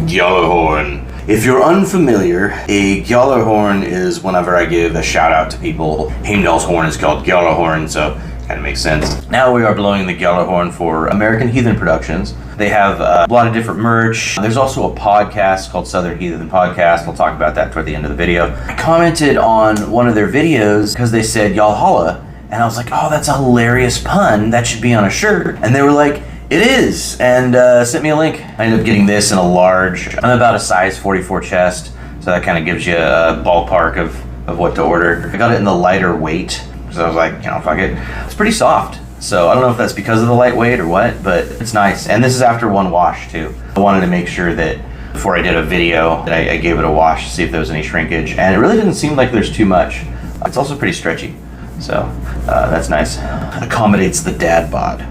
Gjallarhorn. If you're unfamiliar, a Gjallarhorn is whenever I give a shout out to people. Heimdall's horn is called Gjallarhorn, so kind of makes sense. Now we are blowing the Gjallarhorn for American Heathen Productions. They have a lot of different merch. There's also a podcast called Southern Heathen Podcast. We'll talk about that toward the end of the video. I commented on one of their videos because they said y'all holla, and I was like, oh, that's a hilarious pun. That should be on a shirt. And they were like, it is, and sent me a link. I ended up getting this in a large. I'm about a size 44 chest, so that kind of gives you a ballpark of what to order. I got it in the lighter weight, so I was like, fuck it. It's pretty soft, so I don't know if that's because of the lightweight or what, but it's nice. And this is after one wash too. I wanted to make sure that before I did a video that I gave it a wash to see if there was any shrinkage, and it really didn't seem like there's too much. It's also pretty stretchy, so that's nice. Accommodates the dad bod.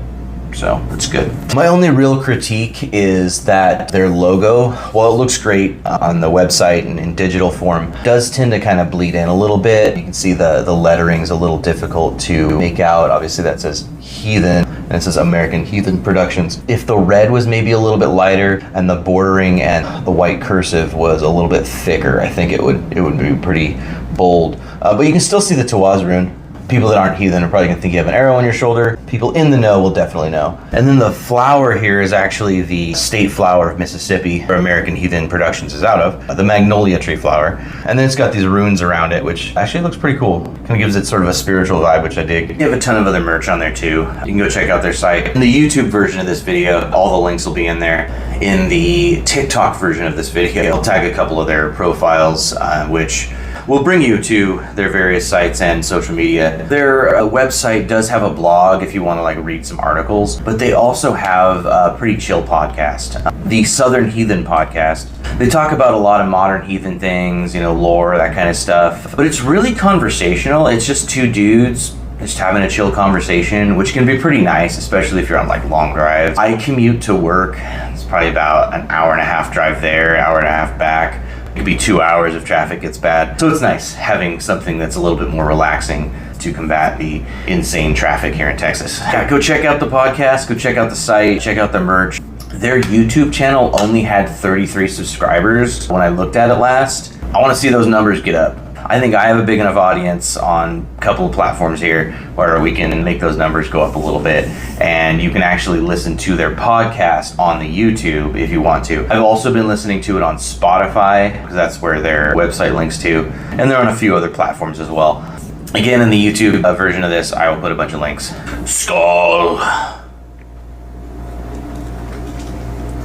So that's good. My only real critique is that their logo, while it looks great on the website and in digital form, does tend to kind of bleed in a little bit. You can see the lettering's a little difficult to make out. Obviously that says Heathen, and it says American Heathen Productions. If the red was maybe a little bit lighter and the bordering and the white cursive was a little bit thicker, I think it would be pretty bold. But you can still see the Tawaz rune. People that aren't heathen are probably gonna think you have an arrow on your shoulder. People in the know will definitely know. And then the flower here is actually the state flower of Mississippi, where American Heathen Productions is out of, the magnolia tree flower. And then it's got these runes around it, which actually looks pretty cool. Kind of gives it sort of a spiritual vibe, which I dig. They have a ton of other merch on there too. You can go check out their site. In the YouTube version of this video, all the links will be in there. In the TikTok version of this video, I'll tag a couple of their profiles, which will bring you to their various sites and social media. Their website does have a blog if you want to read some articles, but they also have a pretty chill podcast, the Southern Heathen Podcast. They talk about a lot of modern heathen things, lore, that kind of stuff, but it's really conversational. It's just two dudes just having a chill conversation, which can be pretty nice, especially if you're on long drives. I commute to work. It's probably about an hour and a half drive there, hour and a half back. It could be 2 hours if traffic gets bad. So it's nice having something that's a little bit more relaxing to combat the insane traffic here in Texas. Yeah, go check out the podcast, go check out the site, check out the merch. Their YouTube channel only had 33 subscribers when I looked at it last. I want to see those numbers get up. I think I have a big enough audience on a couple of platforms here where we can make those numbers go up a little bit, and you can actually listen to their podcast on the YouTube if you want to. I've also been listening to it on Spotify because that's where their website links to, and they're on a few other platforms as well. Again, in the YouTube version of this, I will put a bunch of links. Skull!